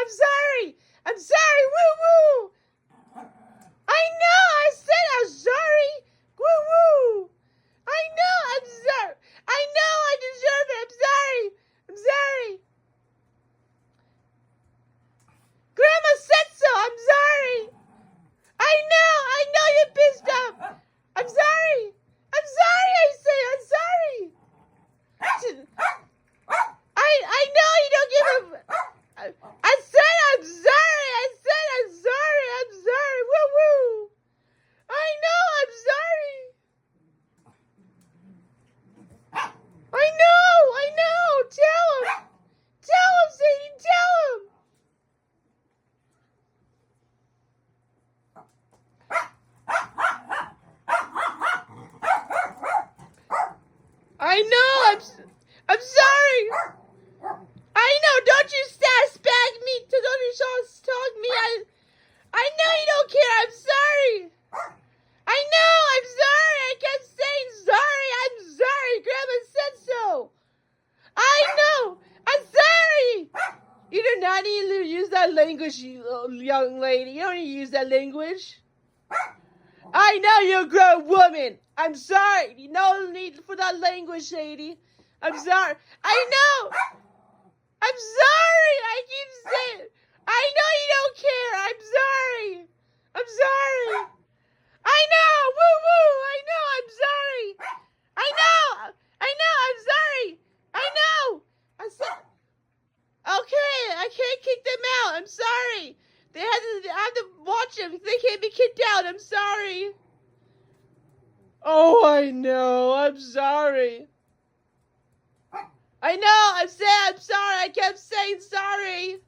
I'm sorry. I'm sorry. Woo woo. I know. I said I'm sorry. Woo woo. I know. I'm sorry. I know. I deserve it. I'm sorry. I'm sorry. Grandma said so. I'm sorry. I know. I know you're pissed off. I'm sorry. I'm sorry. I say I'm sorry. I know you don't give a. I said I'm sorry. I said I'm sorry. I'm sorry. Woo woo. I know I'm sorry. I know. I know. Tell him. Tell him, Sadie. Tell him. I know. I'm sorry. I know. Don't you spag me. Don't you talk me. I know you don't care. I'm sorry. I know. I'm sorry. I kept saying sorry. I'm sorry. Grandma said so. I know. I'm sorry. You do not need to use that language, you young lady. You don't need to use that language. I know you're a grown woman. I'm sorry. No need for that language, Sadie. I'm sorry. I know. I'm sorry. I keep saying. I know you don't care. I'm sorry. I'm sorry. I know. Woo woo. I know. I'm sorry. I know. I know. I'm sorry. I know. I said. Okay. I can't kick them out. I'm sorry. I have to watch them. They can't be kicked out. I'm sorry. Oh, I know. I'm sorry. I know. I'm sorry. I kept saying sorry.